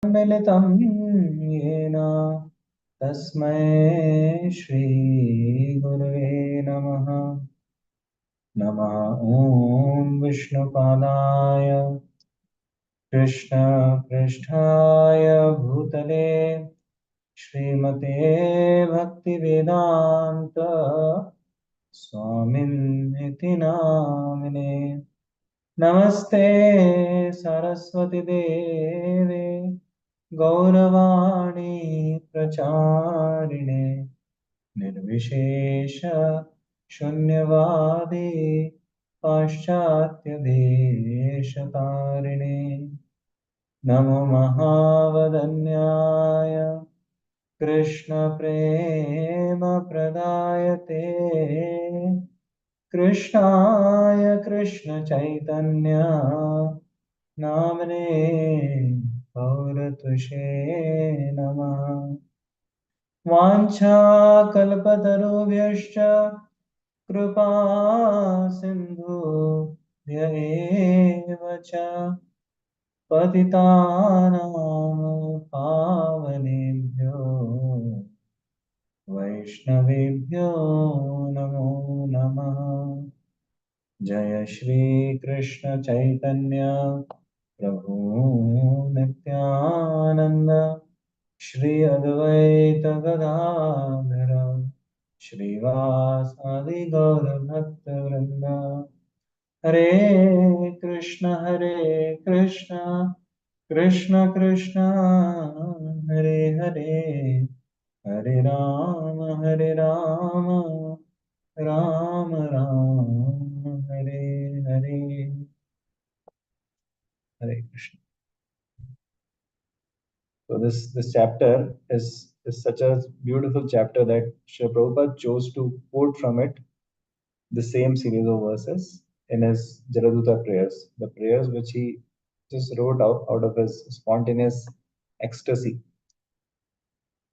सम्मिलितं येन तस्मै श्रीगुरवे नमः। नमः ॐ विष्णुपादाय कृष्णपृष्ठाय भूतले श्रीमते भक्तिवेदान्त स्वामिन्निति नामिने। नमस्ते सरस्वती देवे गौरवाणी प्रचारिणे निर्विशेष शून्यवादी पाश्चात्य देशतारिणे। नमो महावदन्याय कृष्ण प्रेम प्रदायते कृष्णाय कृष्ण चैतन्य नामने गौरतुषे नमः। वाञ्छाकल्पतरुभ्यश्च कृपा सिन्धुभ्य एव च पतितानां पावनेभ्यो वैष्णवेभ्यो नमो नमः। जय श्री कृष्ण चैतन्य प्रभु नित्यानंद श्री अद्वैत गदाधर श्रीवासादि गौर भक्त वृंद। हरे कृष्ण कृष्ण कृष्ण हरे हरे, हरे Ram Ram Ram Hare Hare. Hare Krishna. So this chapter is such a beautiful chapter that Srila Prabhupada chose to quote from it the same series of verses in his Jaladuta prayers, the prayers which he just wrote out of his spontaneous ecstasy.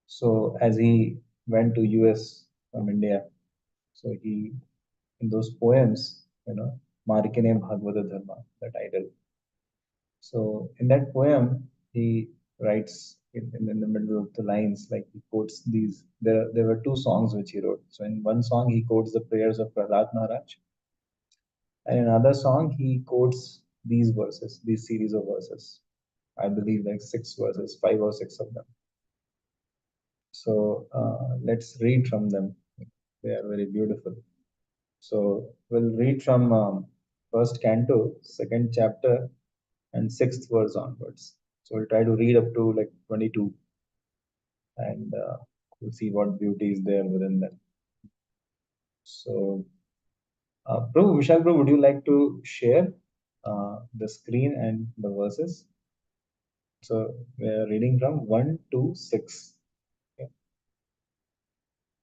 So as he went to US from India, so he in those poems, Markine Bhagavata Dharma, the title. So in that poem, he writes in the middle of the lines, like he quotes these. There were two songs which he wrote. So in one song, he quotes the prayers of Prahlad Maharaj, and in another song, he quotes these verses, these series of verses. I believe like 6 verses, 5 or 6 of them. So let's read from them. They are very beautiful. So we'll read from first canto, second chapter, and sixth verse onwards. So we'll try to read up to like 22, and we'll see what beauty is there within them. So, Prabhu, Vishal Prabhu, would you like to share the screen and the verses? So we are reading from 1 to 6. Okay.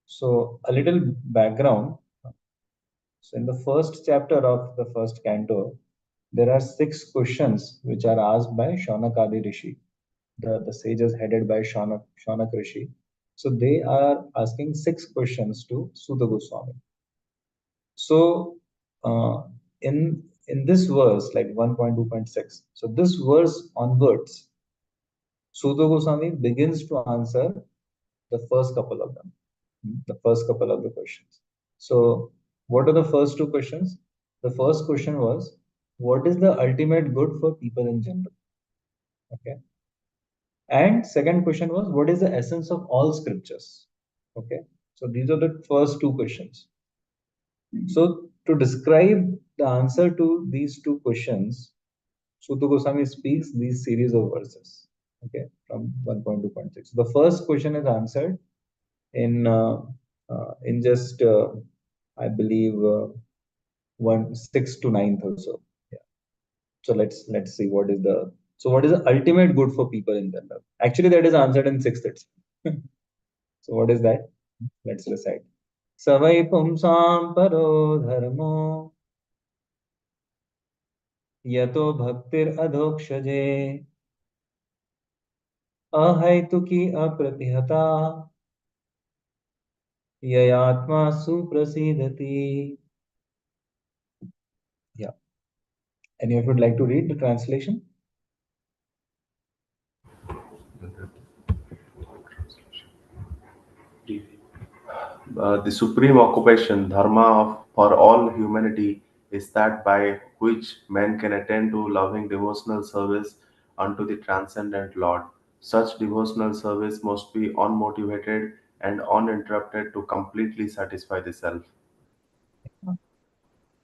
So a little background. So in the first chapter of the first canto, there are 6 questions which are asked by Shaunakadi Rishi, the sages headed by Shaunak Rishi. So they are asking 6 questions to Suta Goswami. So in this verse, like 1.2.6, so this verse onwards, Suta Goswami begins to answer the first couple of them, the first couple of the questions. So what are the first 2 questions? The first question was, what is the ultimate good for people in general? Okay. And second question was, what is the essence of all scriptures? Okay. So these are the first 2 questions. So to describe the answer to these 2 questions, Suta Goswami speaks these series of verses. Okay, from 1.2.6. The first question is answered in just I believe 1 6 to 9th or so. Yeah. So let's see what is the ultimate good for people in general. Actually, that is answered in 6th itself. So what is that? Let's recite. Savai pumsam paro dharmo यतो भक्तिर अधोक्षजे अहैतुकी अप्रतिहता ययात्मा सुप्रसीदति. Yeah. Any of you would like to read the translation? The supreme occupation, dharma for all humanity, is that by which men can attain to loving devotional service unto the transcendent Lord. Such devotional service must be unmotivated and uninterrupted to completely satisfy the self.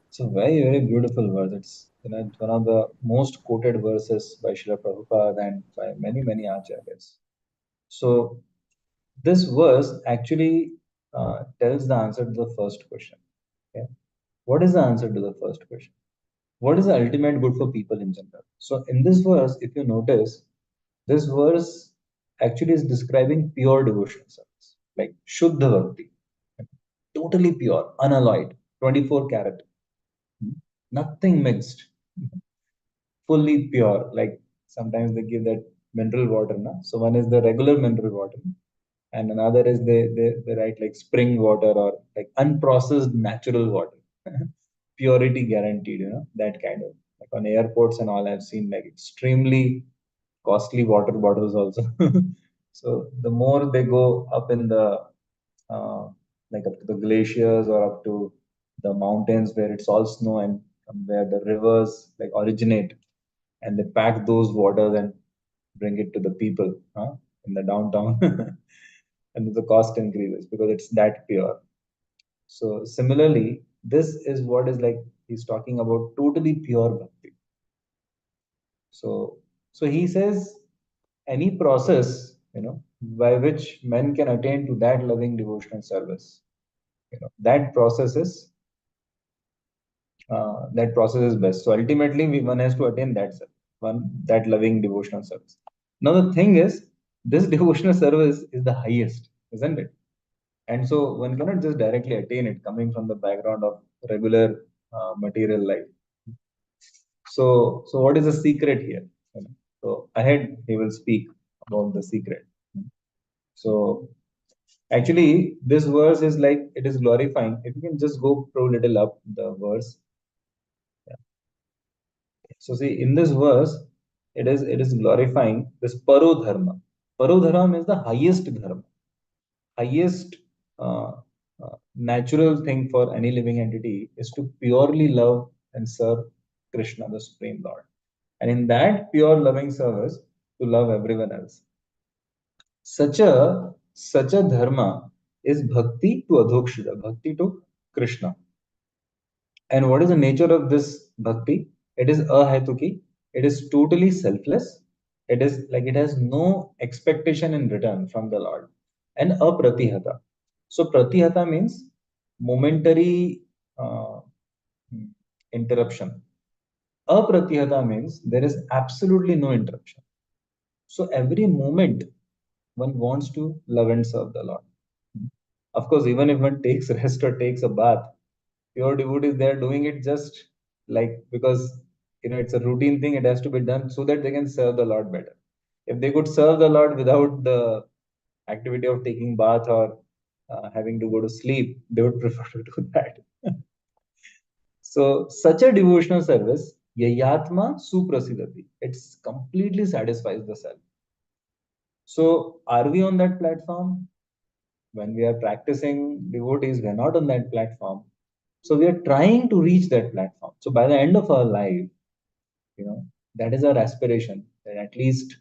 It's a very, very beautiful verse. It's one of the most quoted verses by Srila Prabhupada and by many, many acharyas. So this verse actually tells the answer to the first question. Okay? What is the answer to the first question? What is the ultimate good for people in general? So in this verse, if you notice, this verse actually is describing pure devotional service, like Shuddha Bhakti, totally pure, unalloyed, 24 karat, nothing mixed, fully pure. Like sometimes they give that mineral water, na? So one is the regular mineral water, and another is they write like spring water or like unprocessed natural water. Purity guaranteed, that kind of like on airports and all I've seen like extremely costly water bottles also. So the more they go up in the uh, like up to the glaciers or up to the mountains where it's all snow and where the rivers like originate, and they pack those waters and bring it to the people, in the downtown. And the cost increases because it's that pure. So similarly, this is what is like he's talking about totally pure bhakti. So he says any process, by which men can attain to that loving devotional service, that process is best. So ultimately, one has to attain that loving devotional service. Now the thing is, this devotional service is the highest, isn't it? And so one cannot just directly attain it coming from the background of regular material life. So what is the secret here? So ahead he will speak about the secret. So actually, this verse is like it is glorifying. If you can just go pro little up the verse. Yeah. So see, in this verse, it is glorifying this parodharma. Parodharma is the highest dharma, highest uh, natural thing for any living entity is to purely love and serve Krishna, the Supreme Lord. And in that pure loving service, to love everyone else. Such a dharma is bhakti to adhokshita, bhakti to Krishna. And what is the nature of this bhakti? It is ahetuki. It is totally selfless. It is like it has no expectation in return from the Lord. And apratihata. So pratihata means momentary uh, interruption. Apratihata means there is absolutely no interruption. So every moment one wants to love and serve the Lord. Of course, even if one takes rest or takes a bath, pure devotees they are doing it just like because it's a routine thing. It has to be done so that they can serve the Lord better. If they could serve the Lord without the activity of taking bath or having to go to sleep, they would prefer to do that. So such a devotional service, yayatma suprasidati, it's completely satisfies the self. So are we on that platform? When we are practicing devotees, we're not on that platform. So we are trying to reach that platform. So by the end of our life, that is our aspiration. That at least,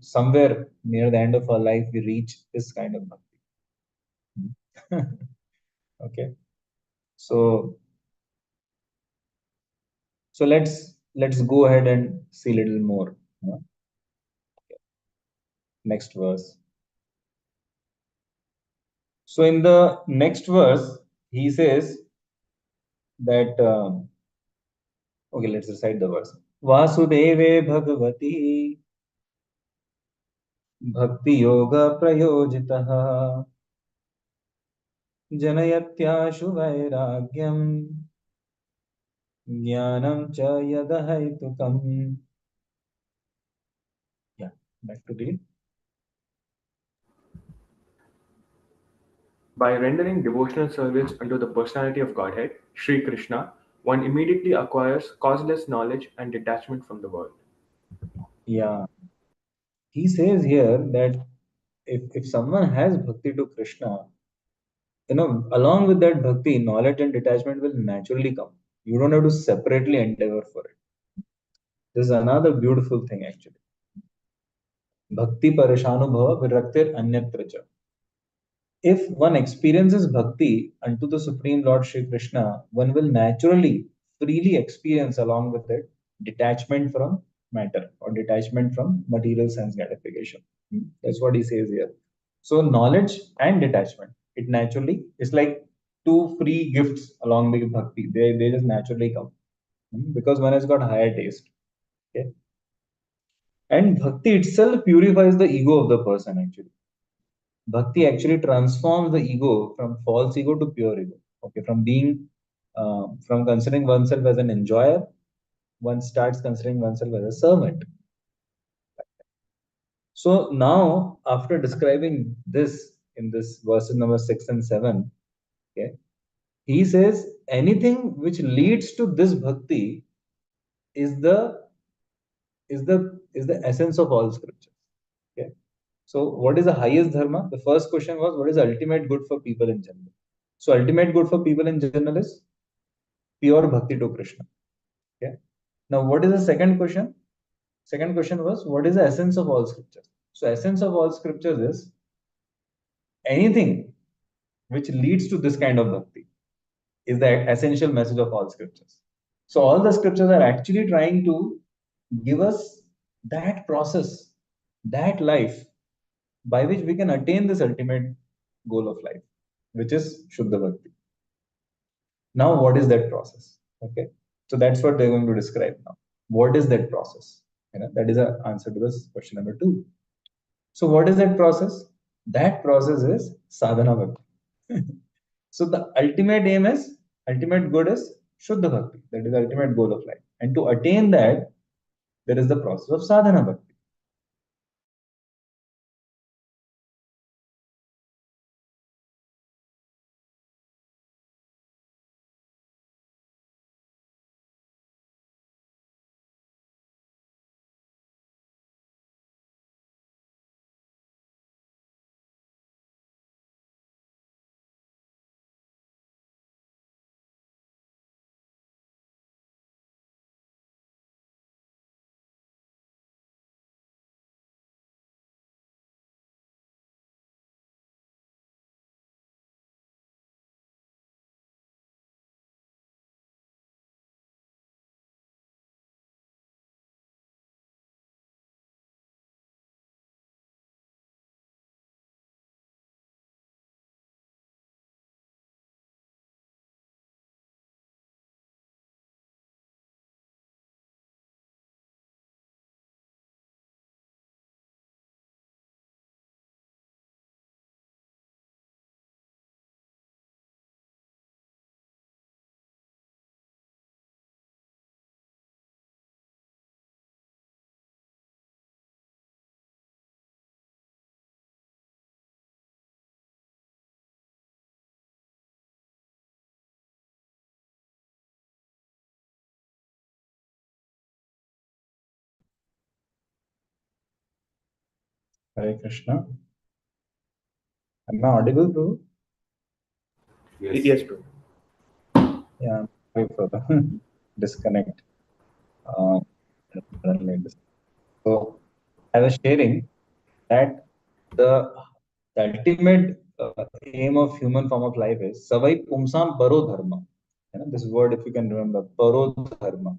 somewhere near the end of our life, we reach this kind of bhakti. Okay. So let's go ahead and see a little more. Next verse. So in the next verse, he says that okay, let's recite the verse. Vasudeve Bhagavati Bhakti Yoga Prayojitah जनयत्याशु वैराग्यम् ज्ञानं च यदहैतुकम्. Yeah, back to read. By rendering devotional service unto the personality of Godhead, Sri Krishna, one immediately acquires causeless knowledge and detachment from the world. Yeah, he says here that if someone has bhakti to Krishna, Along with that bhakti, knowledge and detachment will naturally come. You don't have to separately endeavor for it. This is another beautiful thing actually. Bhakti parishanubhava viraktir anyatra cha. If one experiences bhakti unto the Supreme Lord Sri Krishna, one will naturally, freely experience along with it detachment from matter or detachment from material sense gratification. That's what he says here. So, knowledge and detachment, it naturally is like two free gifts along with bhakti. They just naturally come. Because one has got higher taste. Okay? And bhakti itself purifies the ego of the person actually. Bhakti actually transforms the ego from false ego to pure ego. Okay, from considering oneself as an enjoyer, one starts considering oneself as a servant. So now, after describing this in this verses number 6 and 7, okay, he says anything which leads to this bhakti is the essence of all scriptures. Okay. So, what is the highest dharma? The first question was, what is the ultimate good for people in general? So, ultimate good for people in general is pure bhakti to Krishna. Okay. Now, what is the second question? Second question was, what is the essence of all scriptures? So, essence of all scriptures is anything which leads to this kind of bhakti is the essential message of all scriptures. So, all the scriptures are actually trying to give us that process, that life by which we can attain this ultimate goal of life, which is Shuddha Bhakti. Now, what is that process? Okay, so that's what they're going to describe now. What is that process? That is the answer to this question number 2. So, what is that process? That process is sadhana bhakti. So, the ultimate aim is, ultimate good is Shuddha Bhakti. That is the ultimate goal of life. And to attain that, there is the process of sadhana bhakti. Hare Krishna. Am I audible, Prabhu? Yes. Yes, bro. Yeah, sorry for the disconnect. Uh, so I was sharing that the, the ultimate aim of human form of life is savai pumsam paro dharma. This word, if you can remember, paro dharma,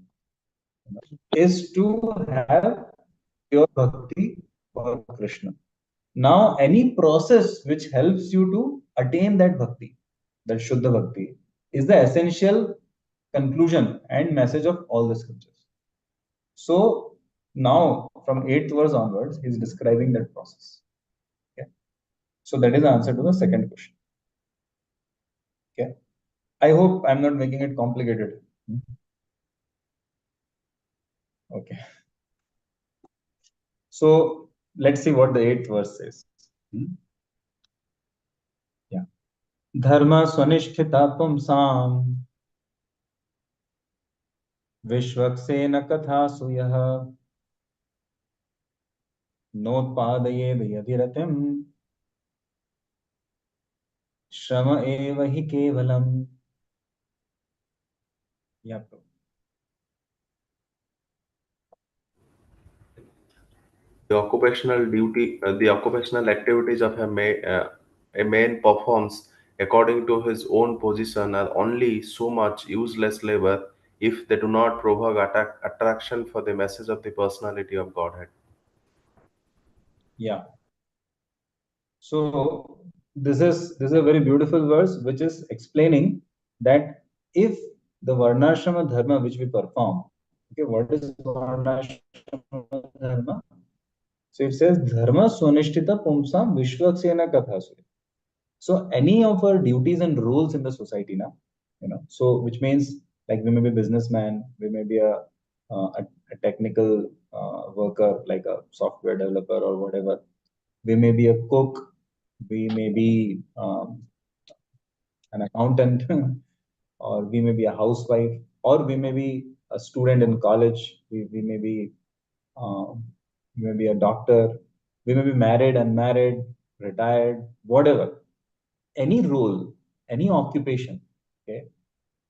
is to have pure bhakti for Krishna. Now, any process which helps you to attain that bhakti, that Shuddha Bhakti, is the essential conclusion and message of all the scriptures. So, now from 8th verse onwards, he is describing that process. Okay. So, that is the answer to the second question. Okay. I hope I'm not making it complicated. Okay. So, let's see what the 8th verse says. Yeah. Dharma swanishtita pumsam Vishwaksen कथासु यः नोत्पादयेद यदि रतिम् श्रम एव हि केवलम. Yeah, bro. The occupational activities of a man performs according to his own position are only so much useless labor if they do not provoke attraction for the message of the personality of Godhead. Yeah. So this is a very beautiful verse which is explaining that if the varnashrama dharma which we perform, okay, what is varnashrama dharma? So it says dharma sunishtita pumsam vishwaksena kathasu. So any of our duties and roles in the society now, so which means like we may be a businessman, we may be a technical worker like a software developer or whatever. We may be a cook, we may be an accountant, or we may be a housewife, or we may be a student in college. We may be um, we may be a doctor. We may be married, unmarried, retired, whatever. Any role, any occupation, okay,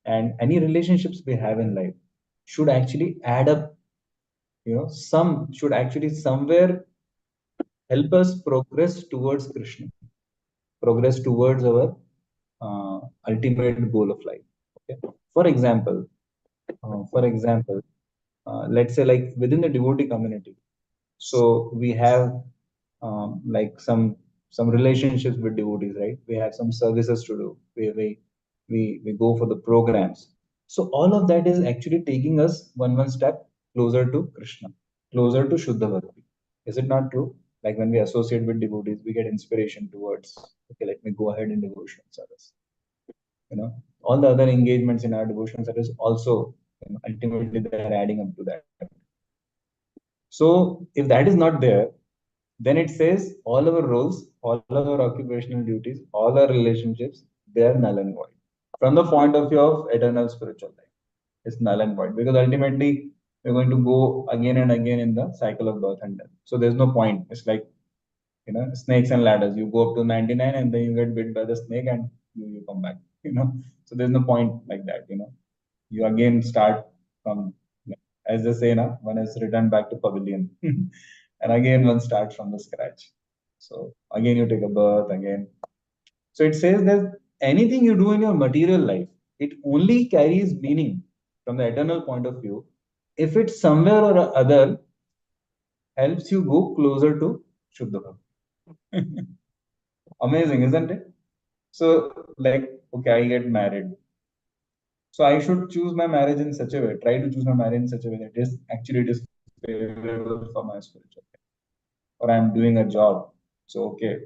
and any relationships we have in life should actually add up. Some should actually somewhere help us progress towards Krishna, progress towards our ultimate goal of life. Okay. For example, let's say like within the devotee community, so we have like some relationships with devotees, right? We have some services to do. We go for the programs. So all of that is actually taking us one step closer to Krishna, closer to Shuddha Bhakti. Is it not true? Like when we associate with devotees, we get inspiration towards, okay, let me go ahead in devotional service. All the other engagements in our devotional service also, ultimately they're adding up to that. So if that is not there, then it says all our roles, all our occupational duties, all our relationships, they are null and void. From the point of view of eternal spiritual life, it's null and void because ultimately we're going to go again and again in the cycle of birth and death. So there's no point. It's like, snakes and ladders. You go up to 99 and then you get bit by the snake and you come back, So there's no point like that, You again start from, as they say, na, one is returned back to pavilion. And again one starts from the scratch. So again you take a birth again. So it says that anything you do in your material life, it only carries meaning from the eternal point of view if it somewhere or other helps you go closer to Shuddha Bhakti. Amazing, isn't it? So, like, okay, I get married. So I should choose my marriage in such a way, try to choose my marriage in such a way that it is favorable for my spiritual life. Or I'm doing a job. So, okay,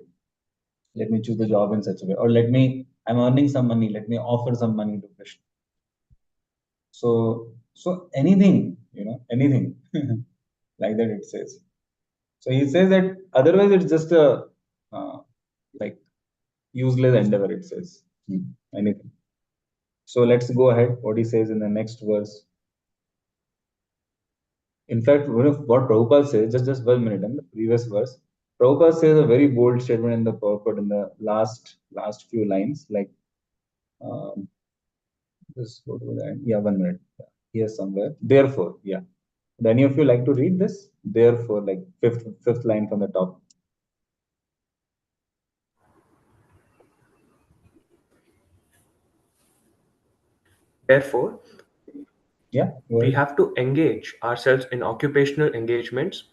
let me choose the job in such a way. Or I'm earning some money, let me offer some money to Krishna. So anything, anything like that it says. So he says that otherwise it's just a uh, like useless endeavor, it says. Anything. So let's go ahead. What he says in the next verse. In fact, what Prabhupada says, just 1 minute in the previous verse, Prabhupada says a very bold statement in the purport in the last few lines, like um, just go to that. Yeah, 1 minute. Yeah, here somewhere. Therefore, yeah. Do any of you like to read this? Therefore, like fifth line from the top. Therefore, Yeah, go we ahead. have to engage ourselves in occupational engagements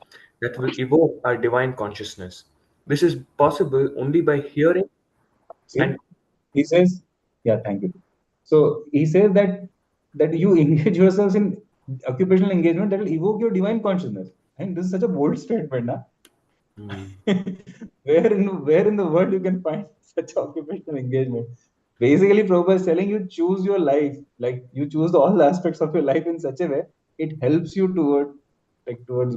that will evoke our divine consciousness. This is possible only by hearing See, and he says, yeah, thank you. So he says that you engage yourselves in occupational engagement that will evoke your divine consciousness. And this is such a bold statement, na? Hmm. Where in the world you can find such occupational engagement? Basically, Prabhupada is telling you choose your life, like you choose all the aspects of your life in such a way it helps you towards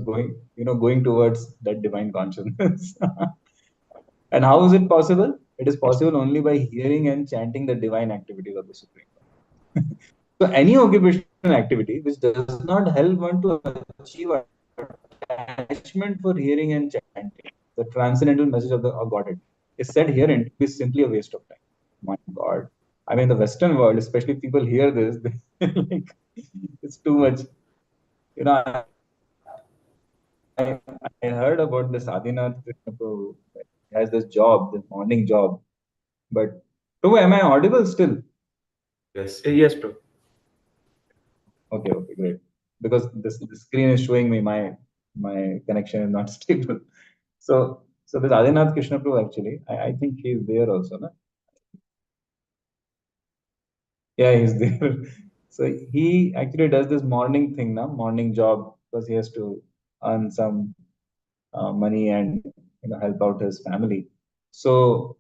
going towards that divine consciousness. And how is it possible? It is possible only by hearing and chanting the divine activities of the Supreme Lord. So any occupational activity which does not help one to achieve attachment for hearing and chanting, the transcendental message of the of Godhead, is said herein to be simply a waste of time. My God. I mean, the Western world, especially people hear this, like, it's too much. You know, I heard about this Adinath Krishna Prabhu. He has this job, this morning job. But Prabhu, am I audible still? Yes. Yes, bro. Okay, great. Because the screen is showing me my connection is not stable. So this Adinath Krishna Prabhu actually, I think he's there also, no? Yeah, he's there. So he actually does this morning thing now, morning job, because he has to earn some money and help out his family. So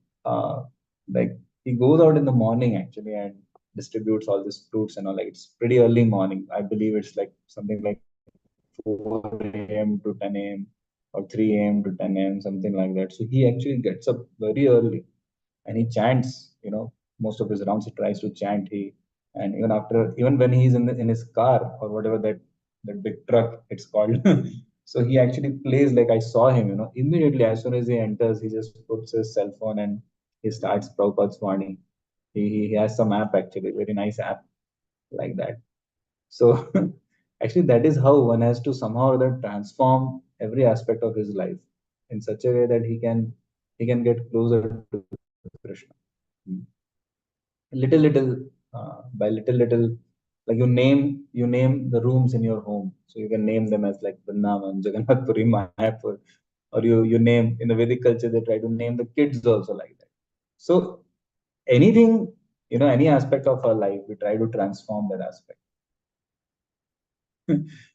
like he goes out in the morning actually and distributes all these fruits and all. Like it's pretty early morning. I believe it's like something like 4 a.m. to 10 a.m. or 3 a.m. to 10 a.m. something like that. So he actually gets up very early and he chants. Most of his rounds he tries to chant. And even when he's in his car or whatever that big truck it's called. So he actually plays like I saw him. Immediately as soon as he enters, he just puts his cell phone and he starts Prabhupada's Vani. He has some app actually, very nice app like that. So actually, that is how one has to somehow or other transform every aspect of his life in such a way that he can get closer to Krishna. Hmm. Little, by little, like you name the rooms in your home. So you can name them as like Vrindavan, Jagannath Puri, Mayapur, or you name in the Vedic culture they try to name the kids also like that. So anything, any aspect of our life, we try to transform that aspect.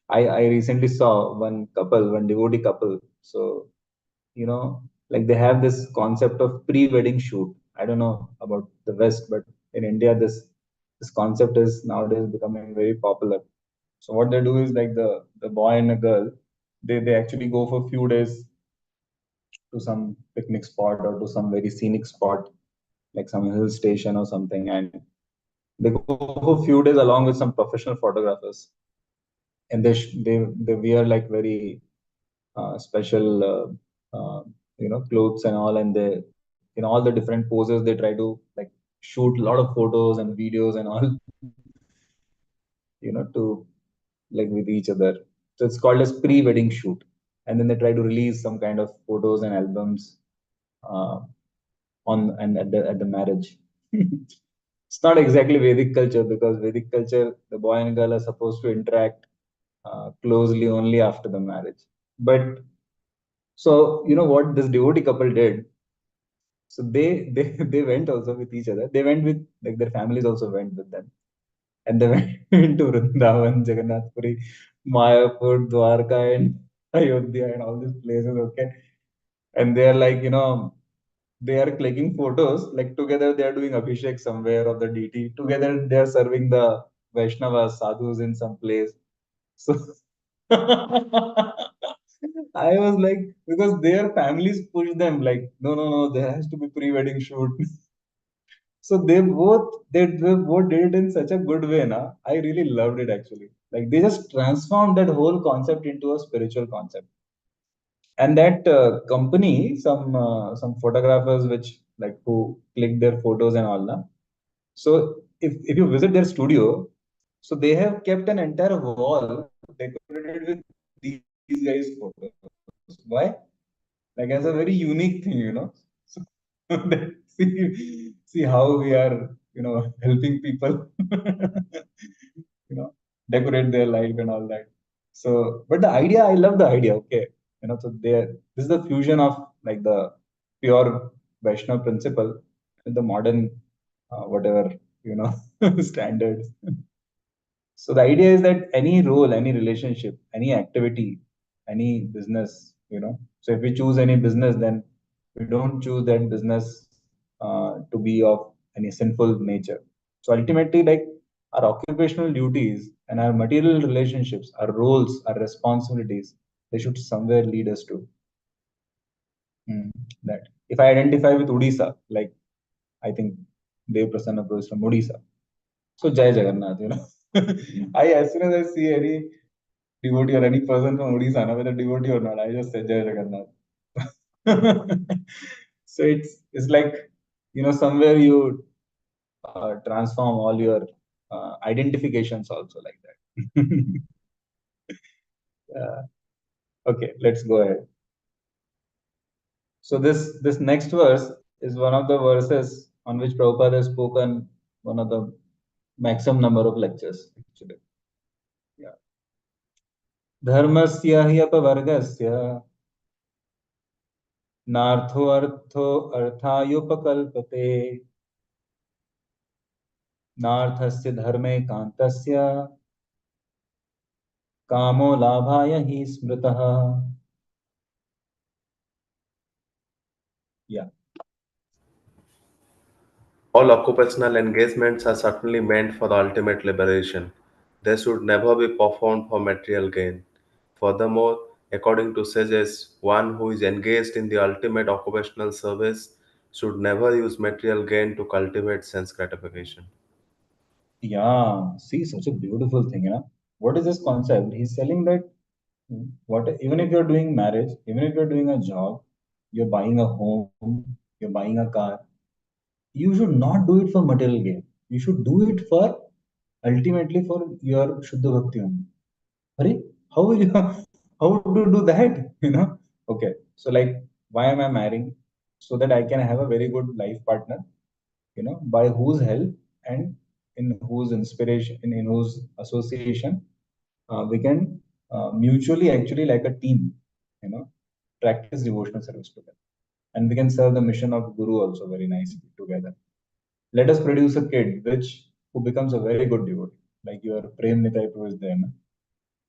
I recently saw one devotee couple. So, like they have this concept of pre-wedding shoot. I don't know about the West, but in India, this concept is nowadays becoming very popular. So what they do is like the boy and a girl, they actually go for a few days to some picnic spot or to some very scenic spot, like some hill station or something, and they go for a few days along with some professional photographers, and they wear like very special clothes and all, and they in all the different poses they try to like shoot a lot of photos and videos and all, to like with each other. So it's called as pre-wedding shoot, and then they try to release some kind of photos and albums uh, on and at the marriage. It's not exactly Vedic culture, because Vedic culture, the boy and girl are supposed to interact closely only after the marriage. But so what this devotee couple did. So they they went also with each other. They went with like their families also went with them, and they went to Vrindavan, Jagannath Puri, Mayapur, Dwarka, and Ayodhya, and all these places. Okay, and they are like they are clicking photos like together. They are doing abhishek somewhere of the deity. Together they are serving the Vaishnavas, sadhus in some place. So I was like, because their families push them like, no, no, no, there has to be pre-wedding shoot. So they both did it in such a good way, na. I really loved it actually. Like they just transformed that whole concept into a spiritual concept. And that company, some photographers which like who click their photos and all, na. So if you visit their studio, so they have kept an entire wall decorated with these guys' photos. Why? Like as a very unique thing, So that, see how we are, helping people, you know, decorate their life and all that. So, but the idea, I love the idea. Okay, so this is the fusion of like the pure Vaishnav principle with the modern, whatever standards. So the idea is that any role, any relationship, any activity, any business, So if we choose any business, then we don't choose that business to be of any sinful nature. So ultimately, like our occupational duties and our material relationships, our roles, our responsibilities, they should somewhere lead us to that. If I identify with Odisha, like I think Dev Prasanna Prabhu is from Odisha. So Jai Jagannath. As soon as I see any devotee or any person from Odisha, whether devotee or not, I just say Jai Jagannath. So it's like somewhere you transform all your identifications also like that. uh, okay, let's go ahead. So this next verse is one of the verses on which Prabhupada has spoken one of the maximum number of lectures actually. Yeah. धर्मस्य हि अपवर्गस्य नार्थो अर्थो अर्थायुपकल्पते नार्थस्य धर्मे कान्तस्य कामो लाभाय हि स्मृतः. Yeah. All occupational engagements are certainly meant for the ultimate liberation. They should never be performed for material gain. Furthermore, according to sages, one who is engaged in the ultimate occupational service should never use material gain to cultivate sense gratification. Yeah, see, such a beautiful thing, yeah. What is this concept? He's telling that what even if you're doing marriage, even if you're doing a job, you're buying a home, you're buying a car, you should not do it for material gain. You should do it for ultimately for your Shuddha Bhakti only. Hurry, how will you how would you do that? You know? Okay. So like why am I marrying? So that I can have a very good life partner, by whose help and in whose inspiration, in whose association, we can mutually actually like a team, you know, practice devotional service together. And we can serve the mission of Guru also very nicely together. Let us produce a kid which who becomes a very good devotee, like your Prem Nitai was there. Na?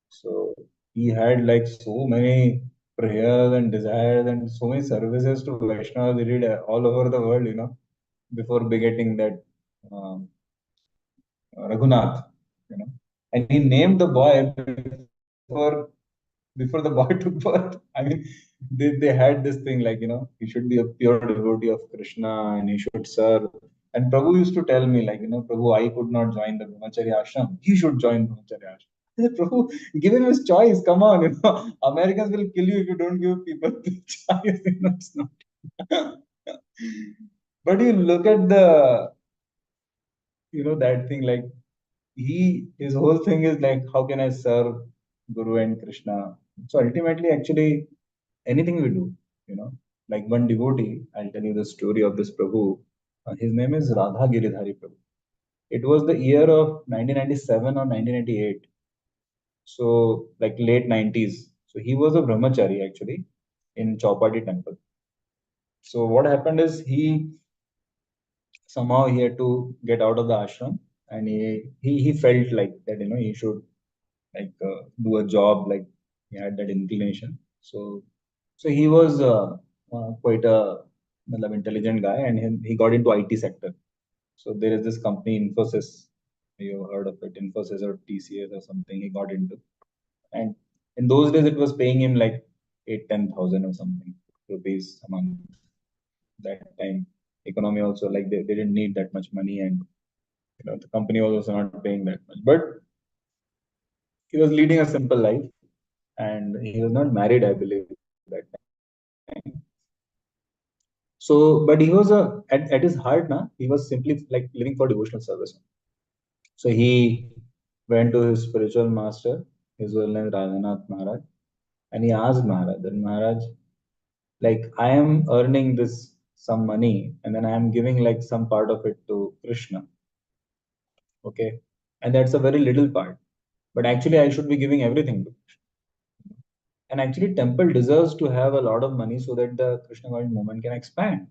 So he had like so many prayers and desires and so many services to Vaishnavas he did all over the world, before begetting that um, Raghunath, and he named the boy before the boy took birth. I mean, they had this thing like, he should be a pure devotee of Krishna and he should serve. And Prabhu used to tell me, like, Prabhu, I could not join the Brahmacharya ashram. He should join Brahmacharya ashram. I said, Prabhu, give him his choice. Come on, Americans will kill you if you don't give people the choice. It's not. But you look at that thing like his whole thing is like, how can I serve Guru and Krishna? So ultimately, actually, anything we do, you know like one devotee, I'll tell you the story of this Prabhu. His name is Radha Giridhari Prabhu. It was the year of 1997 or 1998, so like late 90s. So he was a brahmachari actually in Chowpatty temple. So what happened is somehow he had to get out of the ashram, and he felt like that, he should like do a job, like he had that inclination. So he was quite a intelligent guy, and he got into IT sector. So there is this company Infosys, you heard of it, Infosys or TCS or something he got into. And in those days it was paying him like 8-10,000 or something rupees a month. That time economy also, like they didn't need that much money, and the company was also not paying that much, but he was leading a simple life, and he was not married, I believe, that time. So, but he was at his heart, na, he was simply like living for devotional service. So he went to his spiritual master, his holy name Radhanath Maharaj, and he asked Maharaj, that Maharaj, like I am earning this some money, and then I am giving like some part of it to Krishna, okay, and that's a very little part, but actually I should be giving everything to Krishna. And actually, temple deserves to have a lot of money so that the Krishna conscious movement can expand.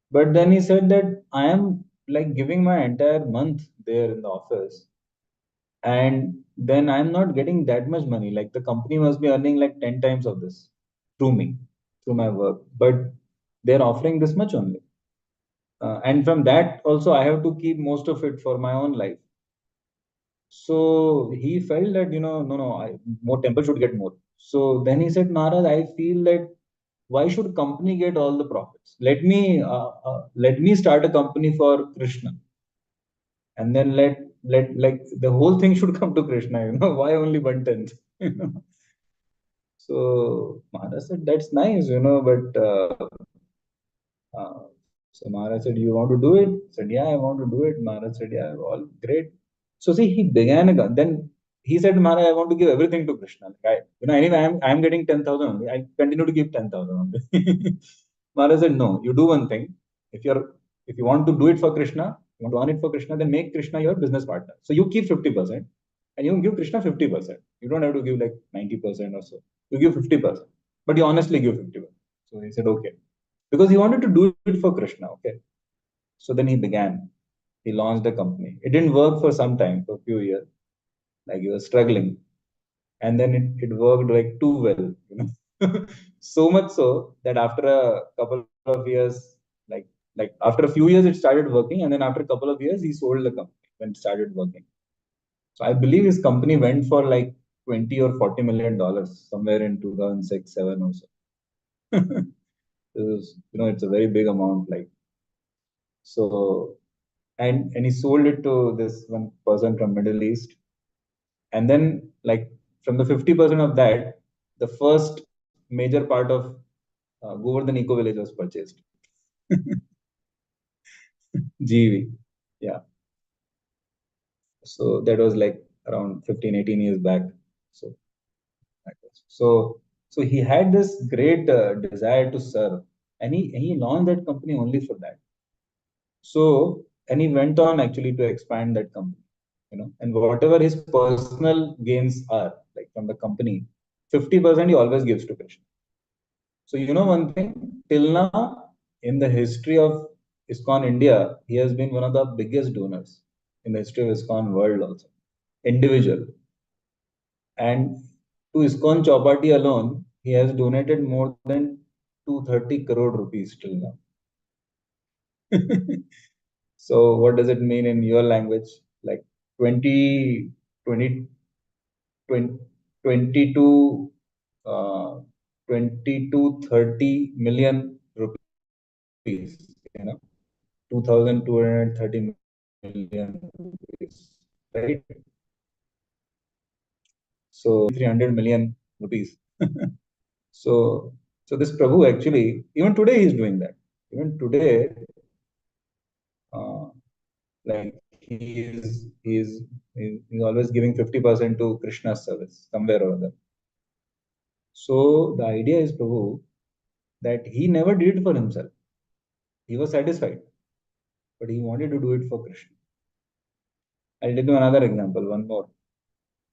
But then he said that I am like giving my entire month there in the office, and then I'm not getting that much money. Like the company must be earning like 10 times of this through me, through my work. But they're offering this much only. And from that also, I have to keep most of it for my own life. So he felt that, no, more temple should get more. So then he said, Maharaj, I feel that why should company get all the profits? Let me start a company for Krishna, and then let like the whole thing should come to Krishna. Why only 1/10? So Maharaj said, that's nice, but So Maharaj said, "You want to do it?" Said, "Yeah, I want to do it." Maharaj said, "Yeah, all great." So see, he began then he said, "Maharaj, I want to give everything to Krishna. Anyway, I'm getting 10,000 only. I continue to give 10,000 only." Maharaj said, "No, you do one thing. If you want to do it for Krishna, you want to earn it for Krishna, then make Krishna your business partner. So you keep 50%, and you give Krishna 50%. You don't have to give like 90% or so. You give 50%, but you honestly give 50%." So he said, "Okay," because he wanted to do it for Krishna. Okay. So then he began. He launched a company. It didn't work for some time, for a few years. Like he was struggling. And then it worked like too well. So much so that after a couple of years, like after a few years it started working, and then after a couple of years he sold the company when it started working. So I believe his company went for like 20 or 40 million dollars somewhere in 2006, 7 or so. It's a very big amount. So and he sold it to this one person from Middle East, and then like from the 50% of that, the first major part of Govardhan Eco Village was purchased. GV. Yeah. So that was like around 15, 18 years back. So so he had this great desire to serve, and he launched that company only for that. So, and he went on actually to expand that company, and whatever his personal gains are, like from the company, 50% he always gives to Krishna. So, one thing, till now, in the history of ISKCON India, he has been one of the biggest donors in the history of ISKCON world also, individual. And to ISKCON Chowpatty alone, he has donated more than 230 crore rupees till now. So what does it mean in your language? Like 20, 20, 20 22, uh, 2230 million rupees, 2230 million rupees, right? So 300 million rupees. So, so this Prabhu actually, even today he's doing that. Even today, uh, like he's always giving 50% to Krishna's service somewhere or other. So the idea is, Prabhu, that he never did it for himself. He was satisfied, but he wanted to do it for Krishna. I'll give you another example, one more.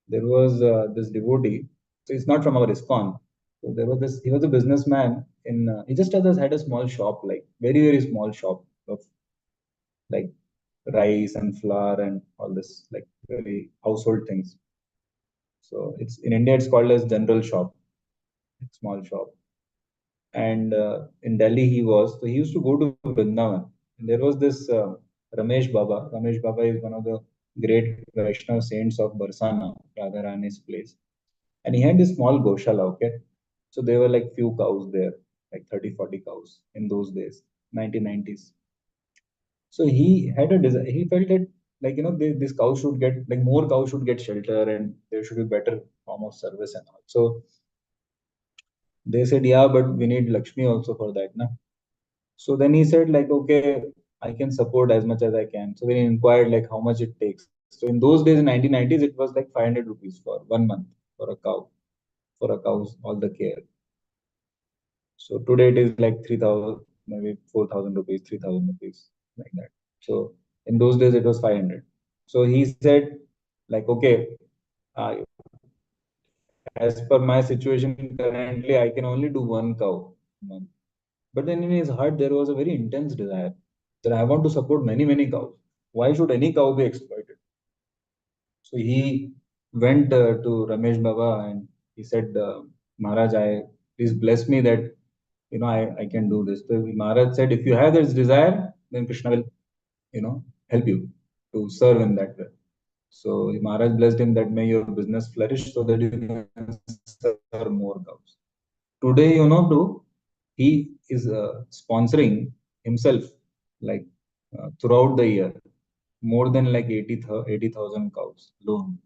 There was this devotee. So it's not from our ISKCON. So there was this. He was a businessman in. He just had a small shop, like very small shop of like rice and flour and all this, like very household things. So it's in India, it's called as general shop, small shop. And in Delhi, so he used to go to Vrindavan. And there was this Ramesh Baba. Ramesh Baba is one of the great Vaishnava saints of Barsana, Radharani's place. And he had this small Goshala, okay? So there were like few cows there, like 30, 40 cows in those days, 1990s. So he had a desire, he felt that this cow should get, like more cows should get shelter, and there should be better form of service and all. So they said, yeah, but we need Lakshmi also for that, na? So then he said, like, okay, I can support as much as I can. So then he inquired like how much it takes. So in those days in 1990s, it was like 500 rupees for 1 month for a cow, for a cow's all the care. So today it is like 3,000, maybe 4,000 rupees, 3,000 rupees, like that. So in those days it was 500. So he said, like, okay, uh, as per my situation currently, I can only do one cow a month. But then in his heart, there was a very intense desire that I want to support many cows. Why should any cow be exploited? So he went to Ramesh Baba and he said, Maharaj, please bless me that I can do this. So Maharaj said, if you have this desire, then Krishna will help you to serve in that way. So Maharaj blessed him that may your business flourish so that you can serve more cows. Today, bro, he is sponsoring himself like throughout the year more than like 80,000 cows alone.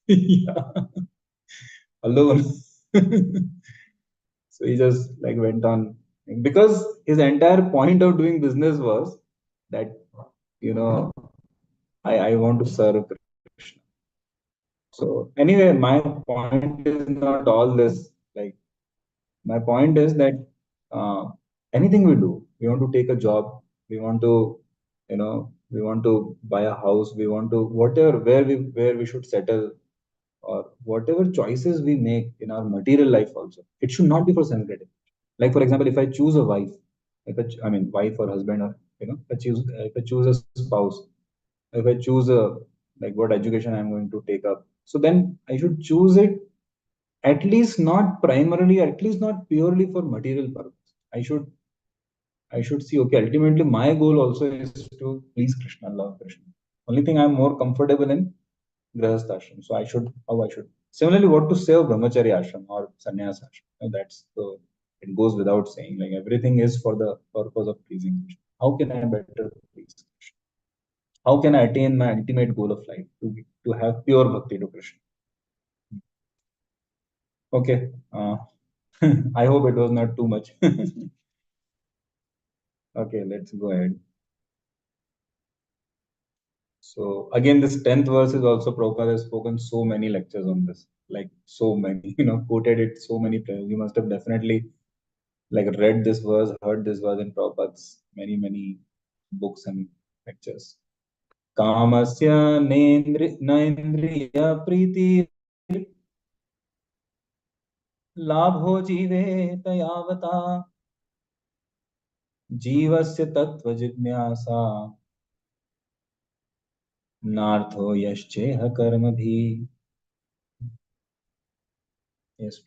Yeah, alone. So he just like went on, because his entire point of doing business was that, you know, I want to serve Krishna. So anyway, my point is not all this. Like, my point is that uh, anything we do, we want to take a job, we want to, we want to buy a house, we want to whatever, where we should settle, or whatever choices we make in our material life also, it should not be for self gratification. Like for example, if I choose a wife, I mean wife or husband, or if I choose a spouse, if I choose a, like what education I'm going to take up, so then I should choose it at least not primarily, at least not purely for material purpose. I should see, okay, ultimately my goal also is to please Krishna, love Krishna. Only thing I'm more comfortable in grahastha ashram. So I should, how I should. Similarly, what to say of brahmacharya ashram or sannyas ashram. That's the, it goes without saying. Like everything is for the purpose of pleasing Krishna. How can I better please Krishna? How can I attain my ultimate goal of life, to have pure bhakti to Krishna? Okay. I hope it was not too much. Okay, let's go ahead. So again, this 10th verse is also Prabhupada has spoken so many lectures on this, like so many, quoted it so many times. You must have definitely like read this verse, heard this verse in Prabhupada's many books and lectures. Kamasya naindriya priti labho jive tayavata जीवस्य तत्व जिज्ञासा नार्थो यश्चेह कर्म भी. Yes,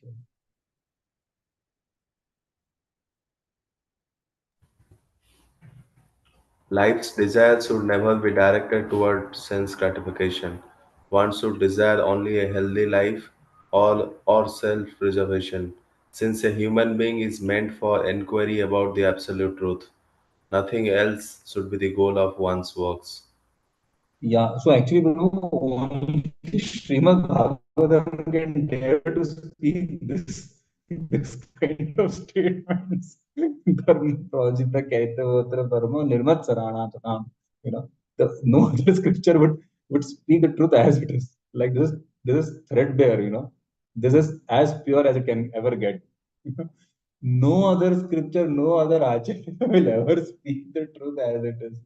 Life's desire should never be directed toward sense gratification. One should desire only a healthy life or self preservation, since a human being is meant for inquiry about the absolute truth. Nothing else should be the goal of one's works. yeah. So actually, bro, only Srimad Bhagavatam can dare to speak this kind of statements. Dharma projita kaita vatra dharma nirmat sarana tanam. No other scripture would speak the truth as it is. Like this is threadbare. This is as pure as it can ever get. No other scripture, no other acharya will ever speak the truth as it is.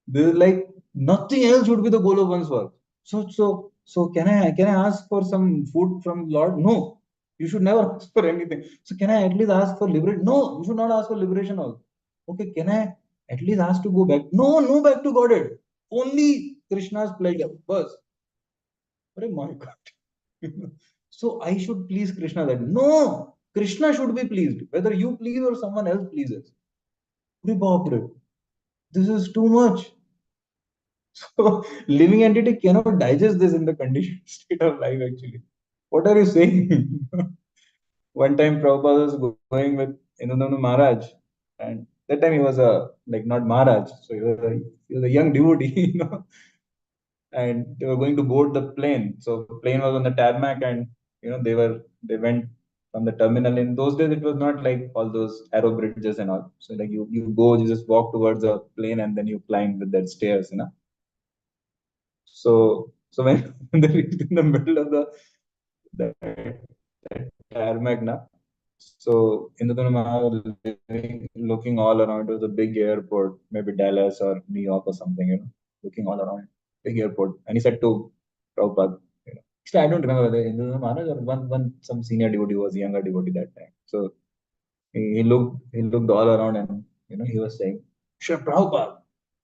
This is like nothing else would be the goal of one's work. So can I ask for some food from Lord? No, you should never ask for anything. So can I at least ask for liberation? No, you should not ask for liberation also. Okay, can I at least ask to go back? No, no back to Godhead. Only Krishna's pleasure. Bus. Oh my God. So I should please Krishna that no, Krishna should be pleased, whether you please or someone else pleases. Pre This is too much. So living entity cannot digest this in the conditioned state of life actually. What are you saying? One time Prabhupada was going with Inandandu Maharaj, and that time he was a like not Maharaj, so he was a young devotee, and they were going to board the plane. So the plane was on the tarmac, and they went from the terminal. In those days, it was not like all those arrow bridges and all. So like you just walk towards the plane, and then you climb with that stairs. So when when they reached in the middle of that tarmac, so Indradhanuma was looking all around. It was a big airport, maybe Dallas or New York or something, looking all around, big airport. And he said to Prabhupada, actually I don't remember whether Indradhanuma Maharaj or some senior devotee was younger devotee that time. So he looked all around, and he was saying, "Sure, Prabhupada,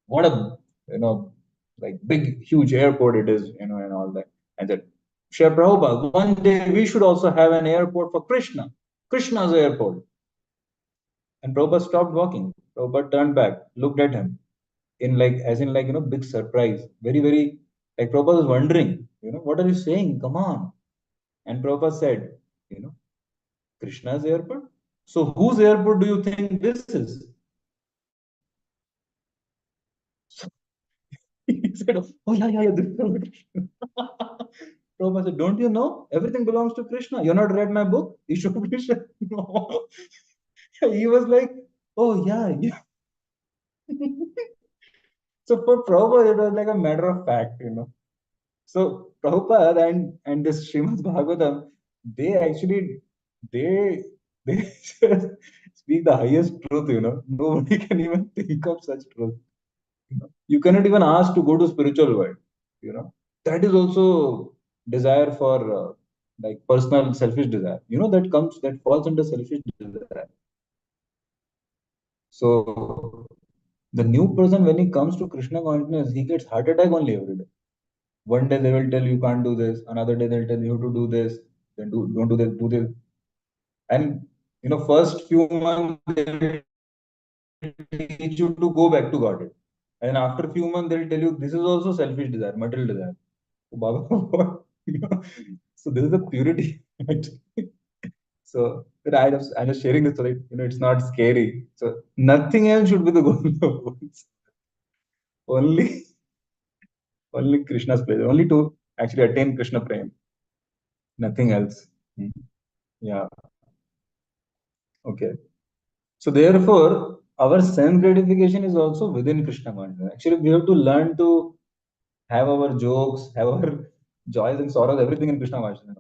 what a like big huge airport it is, and all that." And that, "Sure, Prabhupada, one day we should also have an airport for Krishna's airport." And Prabhupada stopped walking. Prabhupada turned back, looked at him in like as in like big surprise, very very like Prabhupada was wondering, what are you saying? Come on. And Prabhupada said, you know, Krishna's airport. So whose airport do you think this is? He said, "Oh yeah, this is Krishna." Prabhupada said, "Don't you know? Everything belongs to Krishna. You not read my book? You should Krishna." No. He was like, oh yeah, yeah. So for Prabhupada, it was like a matter of fact. So Prabhupada and this Srimad Bhagavatam, they actually they they just speak the highest truth. Nobody can even think of such truth. You cannot even ask to go to spiritual world. That is also desire for like personal selfish desire. That falls under selfish desire. So the new person, when he comes to Krishna consciousness, he gets heart attack only every day. One day they will tell you can't do this, another day they'll tell you to do this, then don't do this, do this. And first few months they will teach you to go back to Godhead. And after few months they'll tell you this is also selfish desire, material desire. So Baba, what? So this is the purity. Right? So but I'm just sharing this so that it's not scary. So nothing else should be the goal of only only Krishna's pleasure, only to actually attain Krishna Prem, nothing else. Hmm. Yeah, okay. So therefore, our sense gratification is also within Krishna consciousness. Actually, we have to learn to have our jokes, have our joys and sorrows, everything in Krishna consciousness.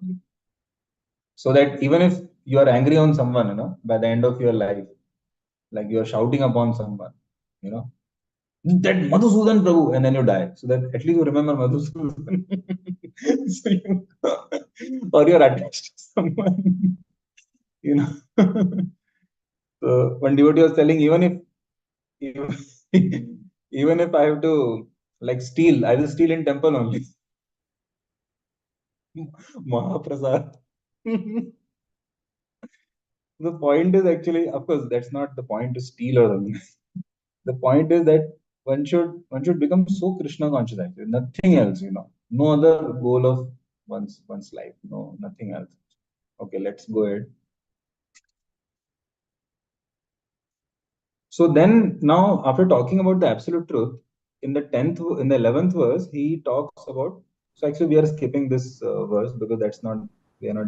So that even if you are angry on someone, by the end of your life, like you are shouting upon someone, you know, that Madhusudan Prabhu, and then you die. So that at least you remember Madhusudan. So or you're attached to someone, you know. So one devotee was telling, even, even if I have to like steal, I will steal in temple only. Mahaprasad. The point is actually, of course, that's not the point to steal or something. The point is that one should become so Krishna conscious actually, nothing else. No other goal of one's life, no, nothing else. Okay, let's go ahead. So then now after talking about the absolute truth, in the 11th verse, he talks about. So actually we are skipping this verse because we are not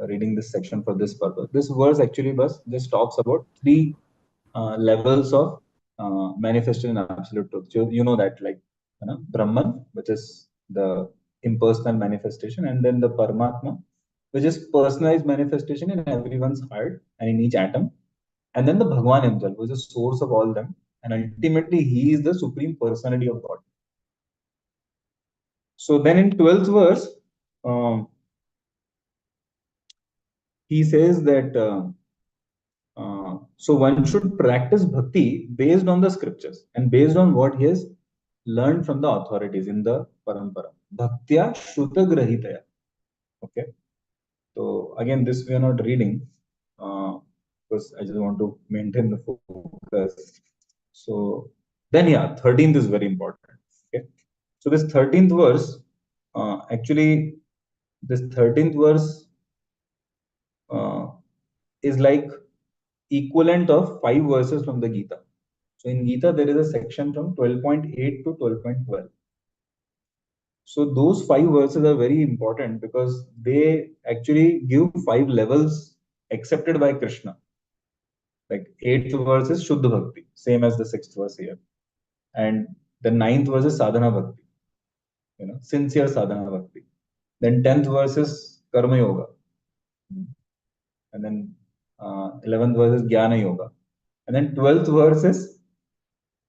reading this section for this purpose. This verse actually just talks about three levels of manifestation in absolute truth. So you know that, like, Brahman, which is the impersonal manifestation, and then the Paramatma, which is personalized manifestation in everyone's heart and in each atom, and then the Bhagwan himself, who is the source of all them, and ultimately he is the supreme personality of God. So then in 12th verse, um, he says that so one should practice bhakti based on the scriptures and based on what he has learned from the authorities in the parampara. Bhaktya Shruta Grahitaya. Okay. So again, this we are not reading because I just want to maintain the focus. So then, yeah, 13th is very important. Okay. So this 13th verse, actually, this 13th verse uh, is like equivalent of 5 verses from the Gita. So in Gita, there is a section from 12.8 to 12.12. So those 5 verses are very important because they actually give 5 levels accepted by Krishna. Like 8th verse is Shuddha Bhakti, same as the 6th verse here. And the 9th verse is Sadhana Bhakti, sincere Sadhana Bhakti. Then 10th verse is Karma Yoga. And then 11th verse is Jnana Yoga. And then 12th verse is,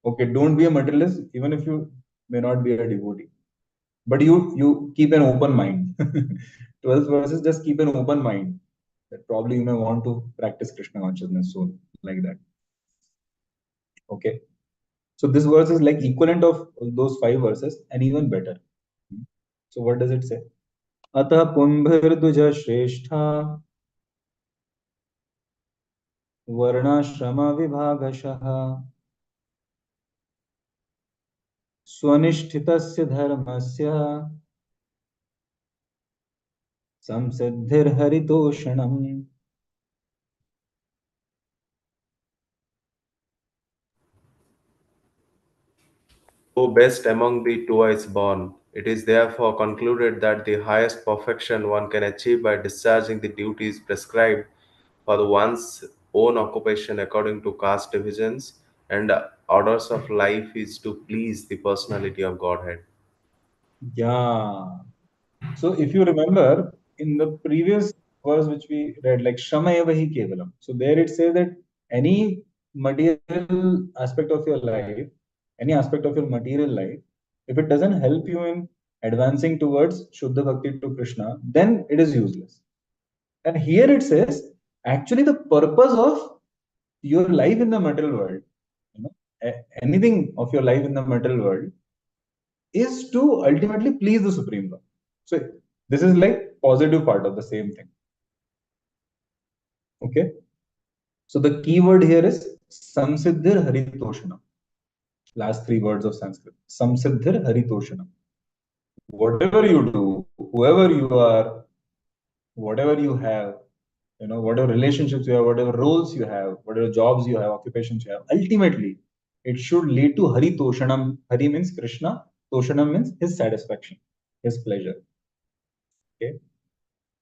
okay, don't be a materialist, even if you may not be a devotee. But you keep an open mind. 12th verse is just keep an open mind. That probably you may want to practice Krishna consciousness soon, like that. Okay. So this verse is like equivalent of those 5 verses and even better. So what does it say? Atah pumbhirduja shrestha varnashrama vibhagashaha swanishthitasya dharmasya samsiddhirharitoshanam. Who best among the two is born. It is therefore concluded that the highest perfection one can achieve by discharging the duties prescribed for the one's own occupation according to caste divisions and orders of life is to please the personality of Godhead. Yeah. So if you remember in the previous verse which we read, like Shama eva hi kevalam. So there it says that any material aspect of your life, any aspect of your material life, if it doesn't help you in advancing towards Shuddha Bhakti to Krishna, then it is useless. And here it says, actually the purpose of your life in the material world, you know, anything of your life in the material world is to ultimately please the Supreme Lord. So this is like positive part of the same thing. Okay. So the key word here is Samsiddhir Haritoshanam. Last three words of Sanskrit. Samsiddhir Haritoshanam. Whatever you do, whoever you are, whatever you have, whatever relationships you have, whatever roles you have, whatever jobs you have, occupations you have, ultimately it should lead to Hari Toshanam. Hari means Krishna, Toshanam means his satisfaction, his pleasure. Okay,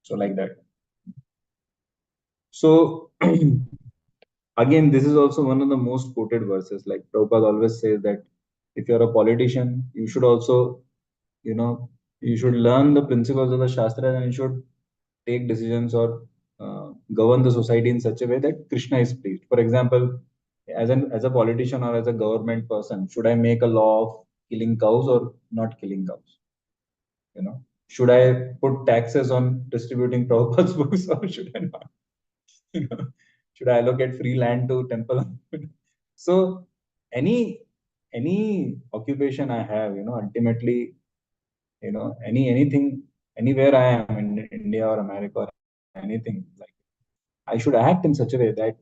so like that. So again, this is also one of the most quoted verses. Like Prabhupada always says that if you're a politician, you should also, you know, you should learn the principles of the Shastras and you should take decisions or govern the society in such a way that Krishna is pleased. For example, as a politician or as a government person, should I make a law of killing cows or not killing cows? Should I put taxes on distributing Prabhupada's books or should I not? You know, should I allocate free land to temple? So any occupation I have, ultimately, anything, anywhere I am in India or America or anything, like I should act in such a way that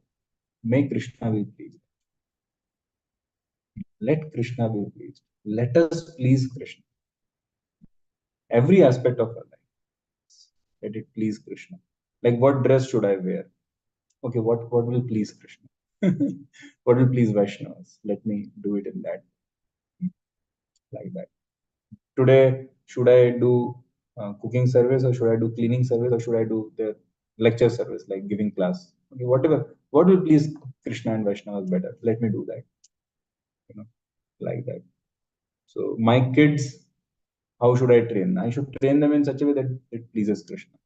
make Krishna be pleased. Let Krishna be pleased. Let us please Krishna. Every aspect of our life. Let it please Krishna. Like what dress should I wear? Okay, what will please Krishna? What will please Vaishnavas? Let me do it in that, like that. Today, should I do cooking service or should I do cleaning service or should I do the lecture service, like giving class? Okay, whatever. What will please Krishna and Vaishnavas better? Let me do that. You know, like that. So my kids, how should I train? I should train them in such a way that it pleases Krishna.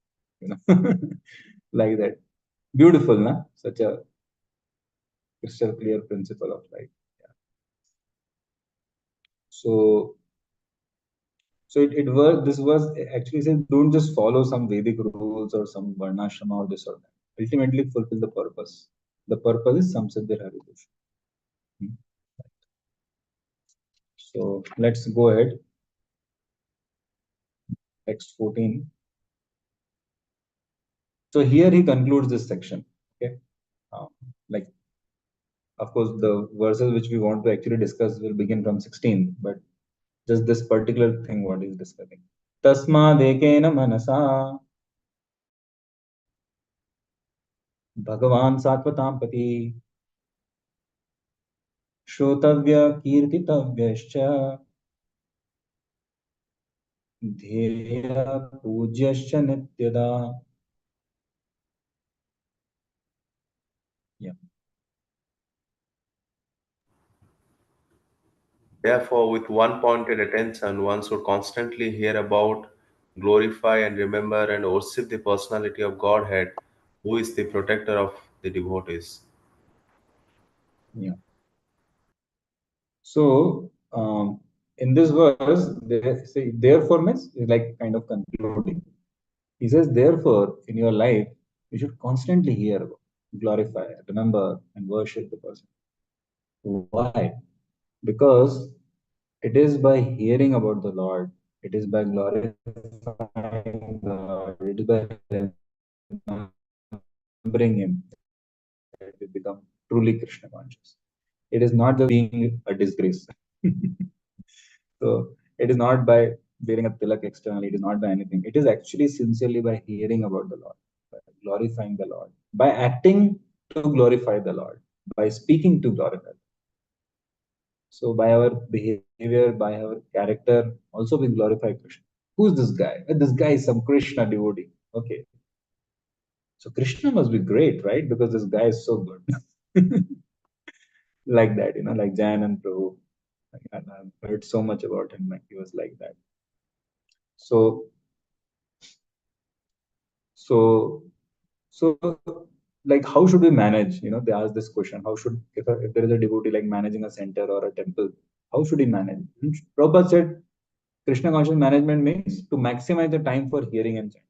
You know, like that. Beautiful, na? Such a crystal clear principle of life. Yeah. So it was, this was actually said, don't just follow some Vedic rules or some Varnashrama or this or that. Ultimately fulfill the purpose. The purpose is Samsiddhir Haridosha. Hmm. So let's go ahead. Text 14. So here he concludes this section. Okay. Like, of course, the verses which we want to actually discuss will begin from 16, but just this particular thing what he's discussing. Tasma dekena manasa Bhagavan Sattvatam Pati श्रोतव्य कीर्तितव्यश्च ध्येय पूज्यश्च नित्यदा. Yeah. Therefore, with one pointed attention, one should constantly hear about, glorify, and remember and worship the personality of Godhead, who is the protector of the devotees. Yeah. So in this verse, they say therefore means is like kind of concluding. He says, therefore, in your life, you should constantly hear about, glorify, remember, and worship the person. Why? Because it is by hearing about the Lord, it is by glorifying the Lord, it is by remembering Him that we become truly Krishna conscious. It is not just being a disgrace. So it is not by wearing a tilak externally, it is not by anything. It is actually sincerely by hearing about the Lord, by glorifying the Lord, by acting to glorify the Lord, by speaking to glorify. So by our behavior, by our character, also we glorify Krishna. Who's this guy? This guy is some Krishna devotee. Okay. So Krishna must be great, right? Because this guy is so good. Like that, like Jan and Prabhu. And I've heard so much about him, like he was like that. So, so, so, like, how should we manage? They ask this question: How should, if there is a devotee like managing a center or a temple, how should he manage? Prabhupada said, Krishna conscious management means to maximize the time for hearing and chant.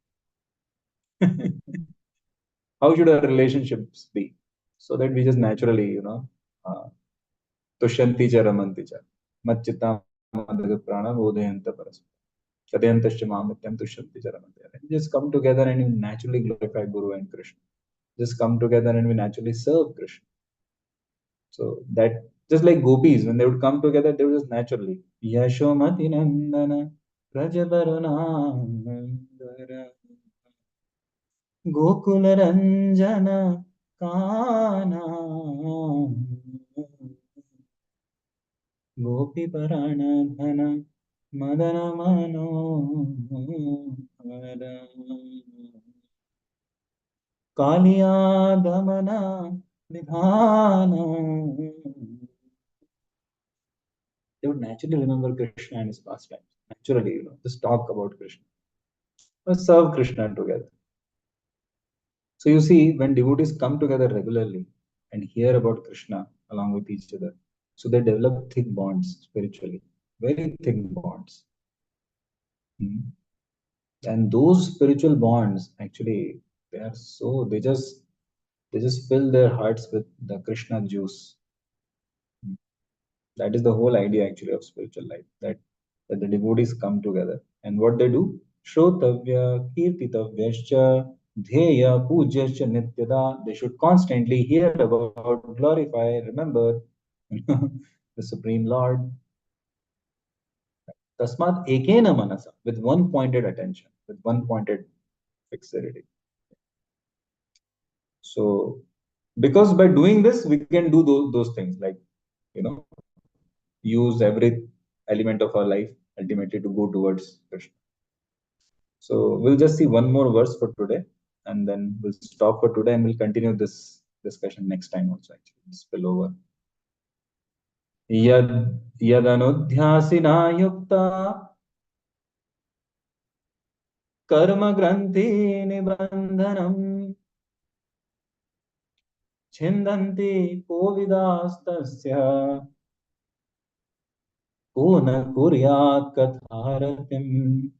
How should our relationships be? So that we just naturally, uh, Tushyanti cha ramanti cha. Matchita madhaga prana bodhayanta parasam. Tadyantascha mamityam tushyanti cha ramanti. Just come together and you naturally glorify Guru and Krishna. Just come together and we naturally serve Krishna. So that, just like gopis, when they would come together, they would just naturally Yashomati Nandana Rajabarunandara Gokula Ranjana Kana Gopi Paranadhana Madana Manohara Kaliya Damana Vidhana. They would naturally remember Krishna and his pastimes. Naturally, just talk about Krishna or serve Krishna together. So you see, when devotees come together regularly and hear about Krishna along with each other, so they develop thick bonds spiritually, very thick bonds. Hmm. And those spiritual bonds actually, they just fill their hearts with the Krishna juice. Hmm. That is the whole idea actually of spiritual life. That the devotees come together and what they do, Shrotavya, Kirtitavyascha, Dheya, Pujyascha, Nityada. They should constantly hear about, glorify, remember the Supreme Lord. Tasmat ekena manasa, with one pointed attention, with one pointed fixity. So, because by doing this, we can do those things, like, you know, use every element of our life ultimately to go towards Krishna. So we'll just see one more verse for today, and then we'll stop for today, and we'll continue this discussion next time also. Actually, spill over. Yad Yadanudhyasina yukta karma granthi nibandhanam chindanti kovidastasya ko na kuryat katharatim.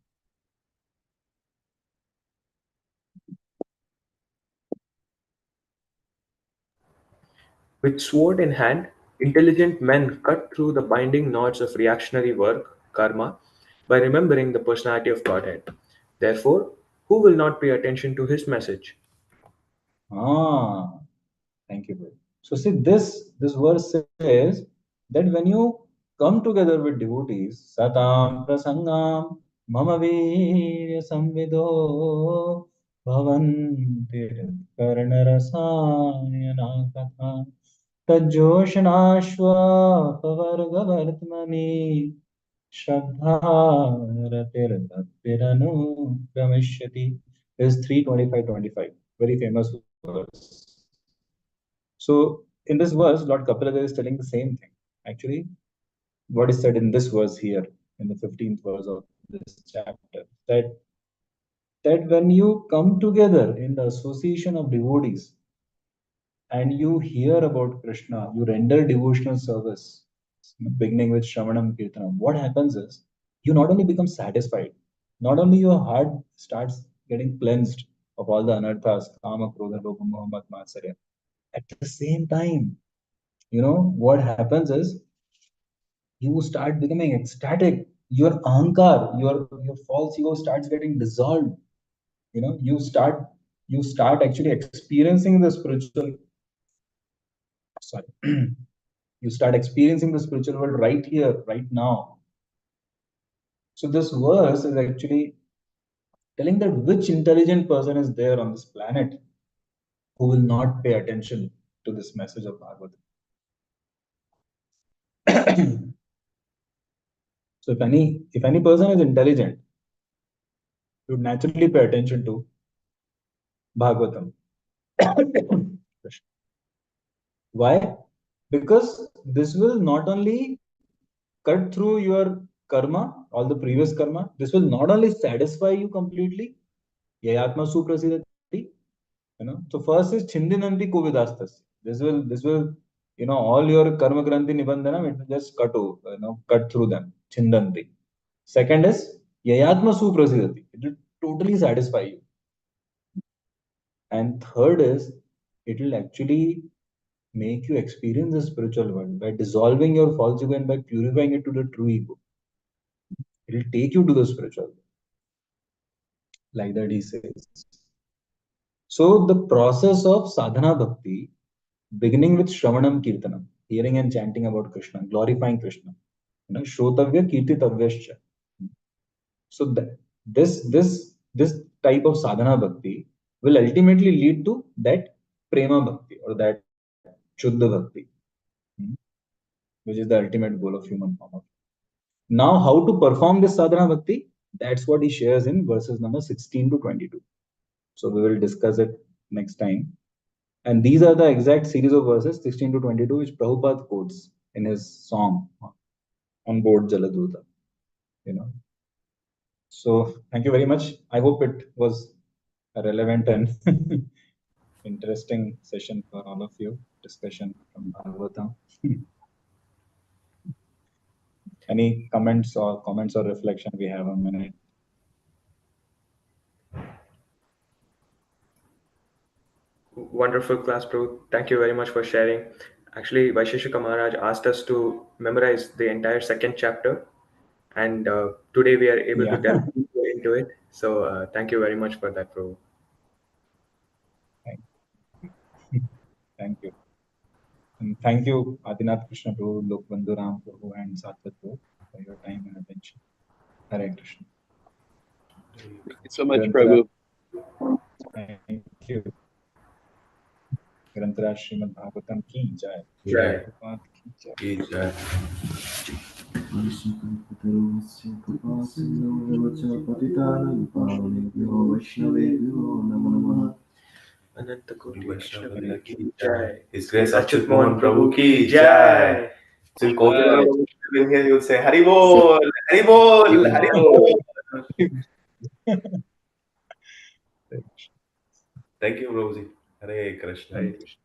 With sword in hand, intelligent men cut through the binding knots of reactionary work, karma, by remembering the personality of Godhead. Therefore, who will not pay attention to his message? Ah, thank you, bro. So see, this verse says that when you come together with devotees, satam prasangam mama virya samvido bhavantir karnarasayana katha tajoshanashva pavargavartmani shraddharatir bhaktiranu brahmishyati is 3:25:25, very famous verse. So in this verse, Lord Kapilada is telling the same thing. Actually, what is said in this verse here, in the 15th verse of this chapter, that when you come together in the association of devotees and you hear about Krishna, you render devotional service, beginning with Shravanam Kirtanam, what happens is you not only become satisfied, not only your heart starts getting cleansed of all the anarthas, kama, krodha, loka, mohammat, matsarya. At the same time, what happens is you start becoming ecstatic. Your ahankar, your false ego starts getting dissolved. You start actually experiencing the spiritual, sorry, you start experiencing the spiritual world right here, right now. So this verse is actually telling that which intelligent person is there on this planet who will not pay attention to this message of Bhagavatam. So if any person is intelligent, you would naturally pay attention to Bhagavatam. Why? Because this will not only cut through your karma, all the previous karma, this will not only satisfy you completely, yayatma suprasidati, so first is chindinanti kovidastas. This will, all your karma granthi nibandhanam, it will just cut through them, chindanti. Second is yayatma suprasidati. It will totally satisfy you. And third is it will actually make you experience the spiritual world by dissolving your false ego and by purifying it to the true ego. It will take you to the spiritual world. Like that he says. So the process of sadhana bhakti, beginning with Shravanam Kirtanam, hearing and chanting about Krishna, glorifying Krishna, Shrotavya Kirtitavyascha. So this type of sadhana bhakti will ultimately lead to that prema bhakti or that Shuddha bhakti, hmm, which is the ultimate goal of human form. Now, how to perform this sadhana bhakti? That's what he shares in verses number 16 to 22. So we will discuss it next time. And these are the exact series of verses 16 to 22 which Prabhupada quotes in his song on board Jaladruta. So thank you very much. I hope it was a relevant and interesting session for all of you. Discussion from Bhagavatam. Any comments or reflection? We have a minute. Wonderful class, Prabhu. Thank you very much for sharing. Actually, Vaisheshika Maharaj asked us to memorize the entire second chapter, and today we are able to delve deeper into it. So, thank you very much for that, Prabhu. Thank you. And thank you, Adinath Krishna Prabhu, Lokbandhu Ram Prabhu, and Satvat Prabhu for your time and attention. Hare Krishna. Thank you so much, Prabhu. Thank you. Grantara Srimad Bhagavatam ki jai. Jai. Ki jai. Ananta Koti Vaishnava ki Jai. jai. His Grace Achyut Achyut Mohan Mohan Prabhu ki Jai. jai. So in Kotilana Prabhu in here, you'll say Hari Bol, Hari Bol, Hari Bol. Thank you, Prabhuji. Hare Krishna. Hare Krishna.